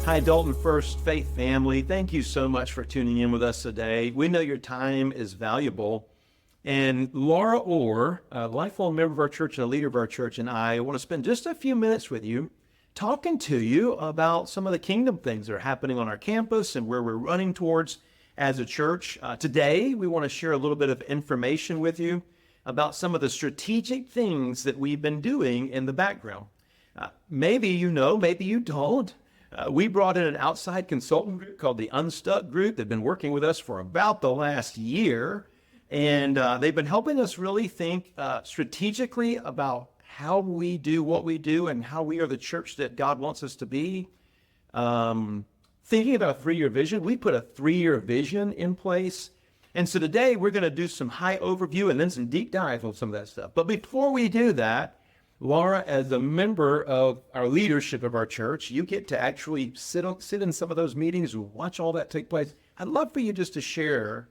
Hi, Dalton First Faith family. Thank you so much for tuning in with us today. We know your time is valuable. And Laura Orr, a lifelong member of our church and a leader of our church, and I want to spend just a few minutes with you talking to you about some of the kingdom things that are happening on our campus and where we're running towards as a church. Today, we want to share a little bit of information with you about some of the strategic things that we've been doing in the background. Maybe you know, maybe you don't. We brought in an outside consultant group called the Unstuck Group. They've been working with us for about the last year, and they've been helping us really think strategically about how we do what we do and how we are the church that God wants us to be. Thinking about a 3-year vision, we put a 3-year vision in place. And so today we're going to do some high overview and then some deep dive on some of that stuff. But before we do that, Laura, as a member of our leadership of our church, you get to actually sit in some of those meetings and watch all that take place. I'd love for you just to share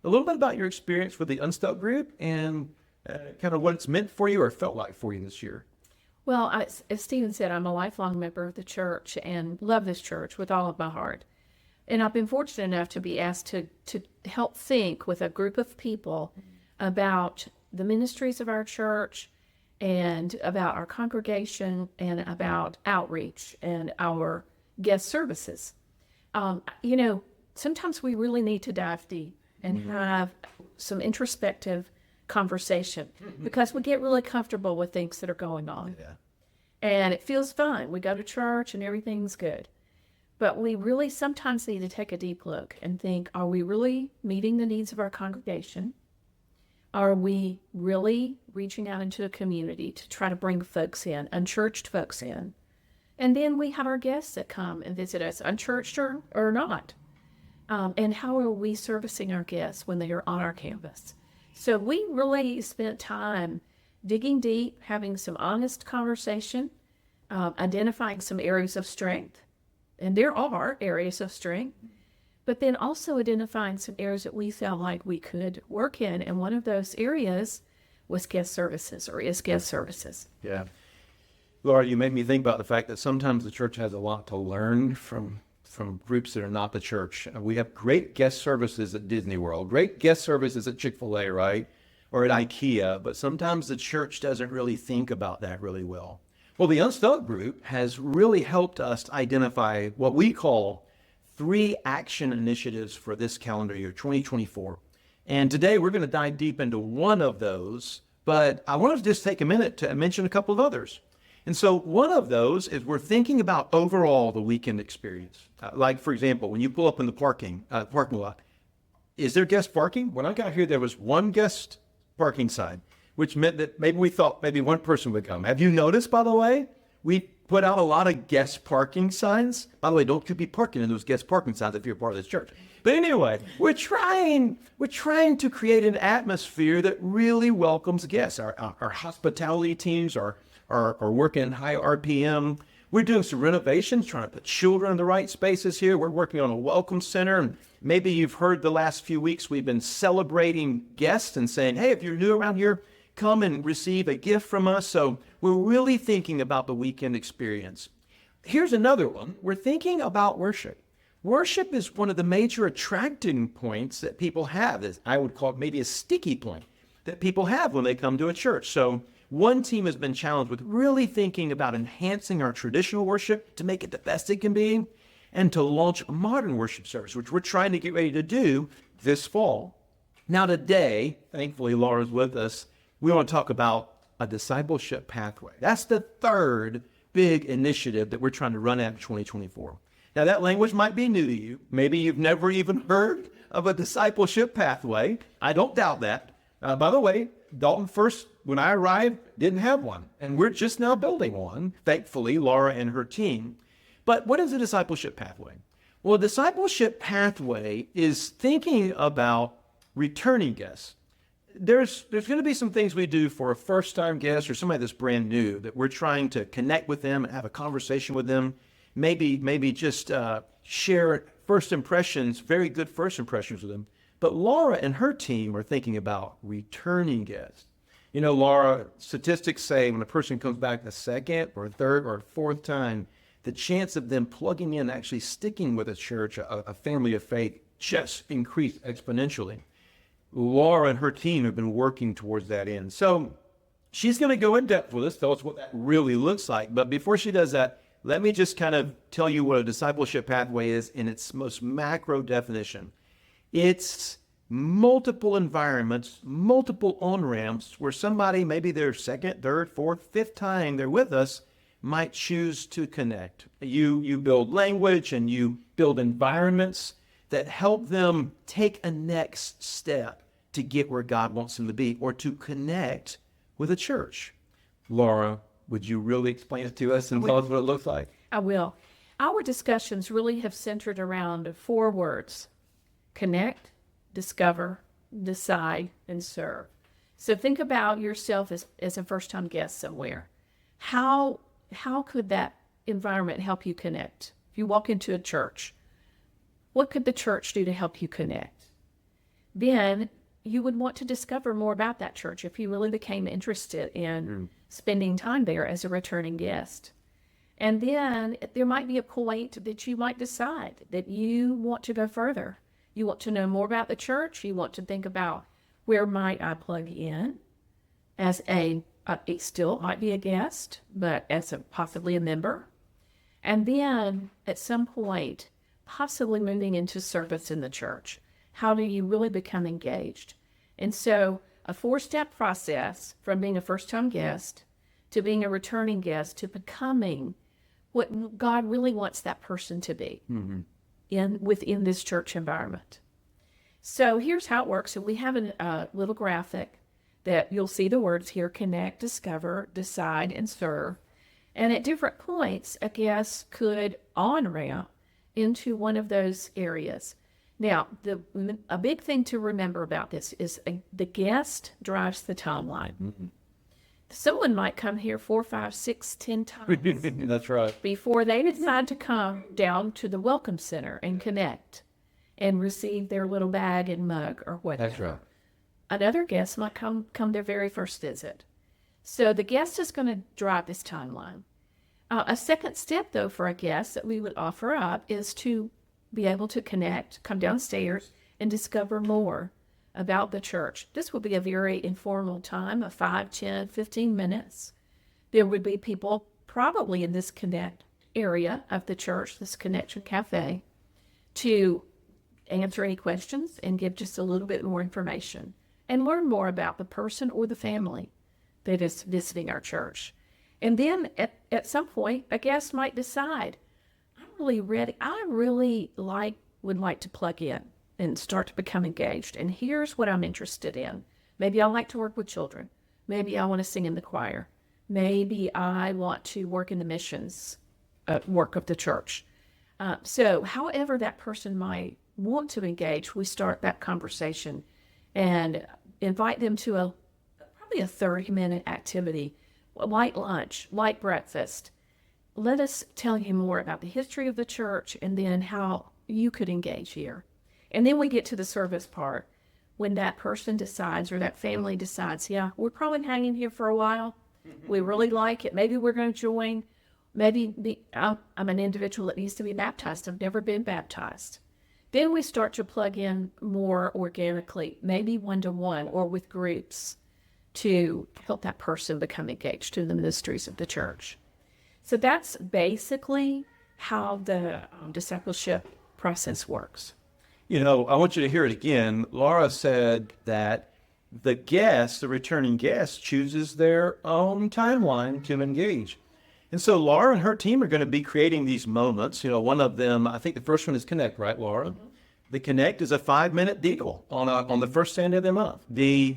a little bit about your experience with the Unstuck Group and kind of what it's meant for you or felt like for you this year. Well, as Stephen said, I'm a lifelong member of the church and love this church with all of my heart. And I've been fortunate enough to be asked to help think with a group of people about the ministries of our church and about our congregation and about outreach and our guest services. Sometimes we really need to dive deep and have some introspective conversation because we get really comfortable with things that are going on. Yeah. And it feels fine. We go to church and everything's good. But we really sometimes need to take a deep look and think, are we really meeting the needs of our congregation? Are we really reaching out into the community to try to bring folks in, unchurched folks in? And then we have our guests that come and visit us, unchurched or not. And how are we servicing our guests when they are on our campus? So we really spent time digging deep, having some honest conversation, identifying some areas of strength. And there are areas of strength. But then also identifying some areas that we felt like we could work in. And one of those areas was guest services or is guest services. Yeah. Laura, you made me think about the fact that sometimes the church has a lot to learn from groups that are not the church. We have great guest services at Disney World, great guest services at Chick-fil-A, right? Or at IKEA, but sometimes the church doesn't really think about that really well. Well, the Unstuck Group has really helped us identify what we call 3 action initiatives for this calendar year, 2024. And today we're going to dive deep into one of those, but I want to just take a minute to mention a couple of others. And so one of those is we're thinking about overall the weekend experience. Like, for example, when you pull up in the parking lot, is there guest parking? When I got here, there was one guest parking sign, which meant that maybe we thought maybe one person would come. Have you noticed, by the way, we put out a lot of guest parking signs? By the way, don't you be parking in those guest parking signs if you're part of this church. But anyway, we're trying to create an atmosphere that really welcomes guests. Our hospitality teams are working high RPM. We're doing some renovations, trying to put children in the right spaces here. We're working on a welcome center. And maybe you've heard the last few weeks we've been celebrating guests and saying, hey, if you're new around here, come and receive a gift from us. So we're really thinking about the weekend experience. Here's another one. We're thinking about worship. Worship is one of the major attracting points that people have. I would call it maybe a sticky point that people have when they come to a church. So one team has been challenged with really thinking about enhancing our traditional worship to make it the best it can be and to launch a modern worship service, which we're trying to get ready to do this fall. Now today, thankfully Laura's with us, we want to talk about a discipleship pathway. That's the 3rd big initiative that we're trying to run at in 2024. Now that language might be new to you. Maybe you've never even heard of a discipleship pathway. I don't doubt that. By the way, Dalton First, when I arrived, didn't have one. And we're just now building one, thankfully, Laura and her team. But what is a discipleship pathway? Well, a discipleship pathway is thinking about returning guests. There's going to be some things we do for a first-time guest or somebody that's brand new that we're trying to connect with them and have a conversation with them. Maybe just share first impressions, very good first impressions with them. But Laura and her team are thinking about returning guests. You know, Laura, statistics say when a person comes back the second or third or fourth time, the chance of them plugging in, actually sticking with a church, a family of faith, just increased exponentially. Laura and her team have been working towards that end. So she's going to go in depth with us, tell us what that really looks like. But before she does that, let me just kind of tell you what a discipleship pathway is in its most macro definition. It's multiple environments, multiple on-ramps where somebody, maybe their second, third, fourth, fifth time they're with us, might choose to connect. You build language and you build environments that help them take a next step to get where God wants them to be, or to connect with a church. Laura, would you really explain it to us and tell us what it looks like? I will. Our discussions really have centered around 4 words: connect, discover, decide, and serve. So think about yourself as a first-time guest somewhere. How could that environment help you connect? If you walk into a church, what could the church do to help you connect? Then you would want to discover more about that church if you really became interested in spending time there as a returning guest. And then there might be a point that you might decide that you want to go further. You want to know more about the church. You want to think about, where might I plug in as it still might be a guest, but as possibly a member. And then at some point, possibly moving into service in the church. How do you really become engaged? And so a 4-step process from being a first-time guest to being a returning guest to becoming what God really wants that person to be within this church environment. So here's how it works. So we have a little graphic that you'll see the words here: connect, discover, decide, and serve. And at different points, a guest could on-ramp into one of those areas. Now, a big thing to remember about this is the guest drives the timeline. Someone might come here 4, 5, 6, 10 times. That's right. Before they decide to come down to the Welcome Center and connect and receive their little bag and mug or whatever. That's right. Another guest might come their very first visit. So the guest is going to drive this timeline. A second step, though, for a guest that we would offer up is to be able to connect, come downstairs, and discover more about the church. This will be a very informal time of 5, 10, 15 minutes. There would be people probably in this connect area of the church, this connection cafe, to answer any questions and give just a little bit more information and learn more about the person or the family that is visiting our church. And then at some point, a guest might decide, I'm really ready. I really would like to plug in and start to become engaged. And here's what I'm interested in. Maybe I like to work with children. Maybe I want to sing in the choir. Maybe I want to work in the missions work of the church. So however that person might want to engage, we start that conversation and invite them to probably a 30-minute activity, light lunch, light breakfast. Let us tell you more about the history of the church and then how you could engage here. And then we get to the service part, when that person decides or that family decides, yeah, we're probably hanging here for a while. We really like it. Maybe we're going to join. Maybe I'm an individual that needs to be baptized. I've never been baptized. Then we start to plug in more organically, maybe one-to-one or with groups, to help that person become engaged in the ministries of the church. So that's basically how the discipleship process works. You know, I want you to hear it again. Laura said that the guest, the returning guest, chooses their own timeline to engage. And so Laura and her team are going to be creating these moments. You know, one of them, I think the first one is Connect, right, Laura? Mm-hmm. The Connect is a 5-minute deal on the first Sunday of the month. The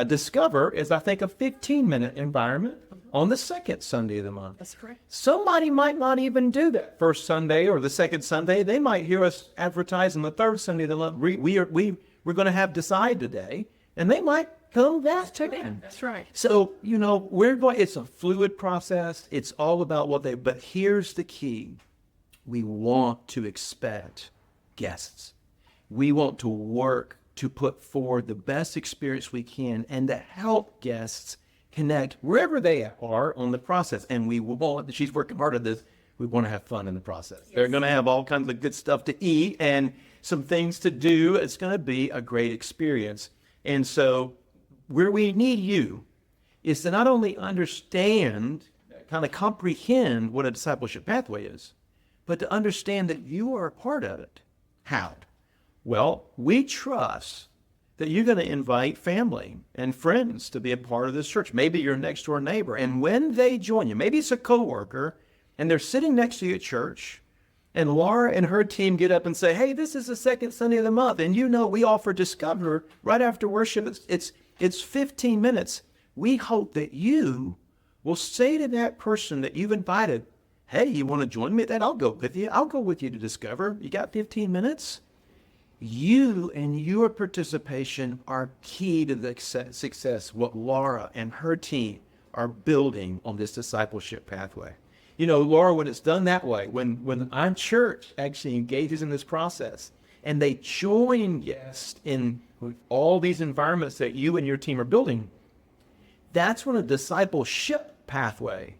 Discover is, I think, a 15-minute environment on the second Sunday of the month. That's correct. Somebody might not even do that first Sunday or the second Sunday. They might hear us advertise on the third Sunday of the month. We're going to have Decide today, and they might come back to them. That's right. So, you know, it's a fluid process. It's all about but here's the key. We want to expect guests. We want to work to put forward the best experience we can and to help guests connect wherever they are on the process. And she's working hard at this. we want to have fun in the process. They're going to have all kinds of good stuff to eat and some things to do. It's going to be a great experience. And so where we need you is to not only understand, kind of comprehend what a discipleship pathway is, but to understand that you are a part of it. How? Well, we trust that you're going to invite family and friends to be a part of this church. Maybe your next door neighbor. And when they join you, maybe it's a coworker, and they're sitting next to you at church, and Laura and her team get up and say, hey, this is the second Sunday of the month. And you know, we offer Discover right after worship. It's 15 minutes. We hope that you will say to that person that you've invited, hey, you want to join me? Then I'll go with you. I'll go with you to Discover. You got 15 minutes? You and your participation are key to the success, what Laura and her team are building on this discipleship pathway. You know, Laura, when it's done that way, when our church actually engages in this process and they join guests in all these environments that you and your team are building, that's when a discipleship pathway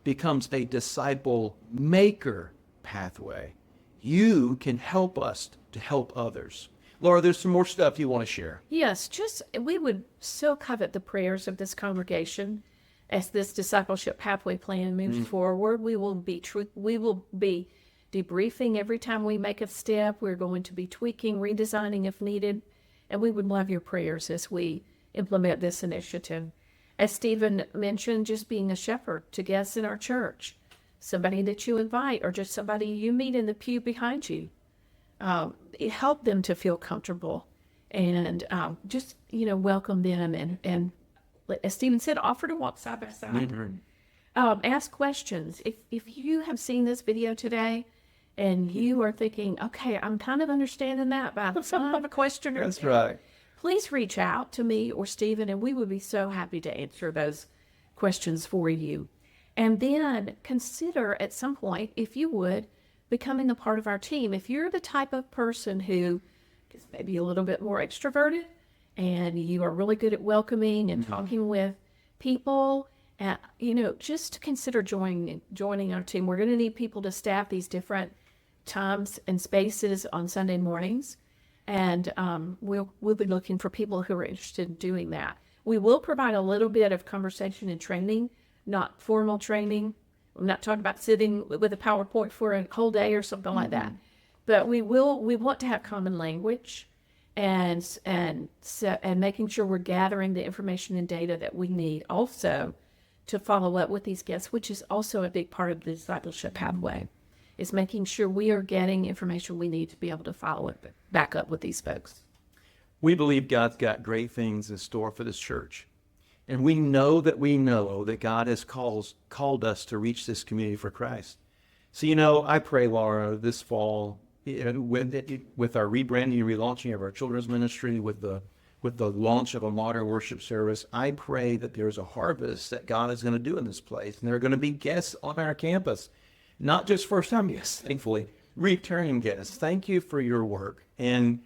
becomes a disciple maker pathway. You can help us to help others. Laura, there's some more stuff you want to share. Yes, we would so covet the prayers of this congregation as this discipleship pathway plan moves forward. We will be debriefing every time we make a step. We're going to be tweaking, redesigning if needed, and we would love your prayers as we implement this initiative. As Stephen mentioned, just being a shepherd to guests in our church, somebody that you invite, or just somebody you meet in the pew behind you. Help them to feel comfortable and just, welcome them. And as Stephen said, offer to walk side by side. Ask questions. If you have seen this video today and you are thinking, okay, I'm kind of understanding that, but I still have a question. That's right. Please reach out to me or Stephen, and we would be so happy to answer those questions for you. And then consider at some point, if you would, becoming a part of our team. If you're the type of person who is maybe a little bit more extroverted and you are really good at welcoming and talking with people, just consider joining our team. We're going to need people to staff these different times and spaces on Sunday mornings. And we'll be looking for people who are interested in doing that. We will provide a little bit of conversation and training, not formal training. I'm not talking about sitting with a PowerPoint for a whole day or something like that. But we want to have common language and making sure we're gathering the information and data that we need also to follow up with these guests, which is also a big part of the discipleship pathway, is making sure we are getting information we need to be able to follow it back up with these folks. We believe God's got great things in store for this church. And we know that God has called us to reach this community for Christ. So, I pray, Laura, this fall, with our rebranding and relaunching of our children's ministry, with the launch of a modern worship service, I pray that there's a harvest that God is going to do in this place. And there are going to be guests on our campus, not just first-time guests, thankfully, returning guests. Thank you for your work. And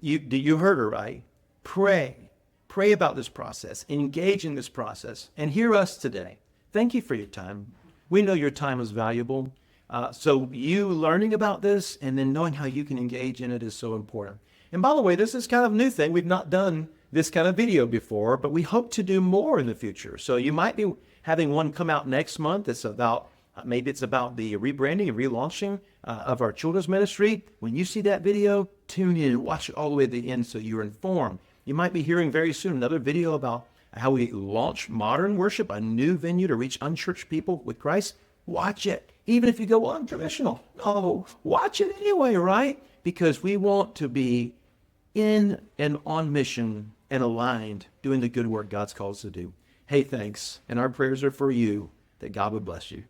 you heard her right. Pray about this process, engage in this process, and hear us today. Thank you for your time. We know your time is valuable. So you learning about this and then knowing how you can engage in it is so important. And by the way, this is kind of a new thing. We've not done this kind of video before, but we hope to do more in the future. So you might be having one come out next month. It's about, maybe it's about the rebranding and relaunching of our children's ministry. When you see that video, tune in and watch it all the way to the end so you're informed. You might be hearing very soon another video about how we launch modern worship, a new venue to reach unchurched people with Christ. Watch it. Even if you go untraditional. Oh, watch it anyway, right? Because we want to be in and on mission and aligned, doing the good work God's called us to do. Hey, thanks. And our prayers are for you, that God would bless you.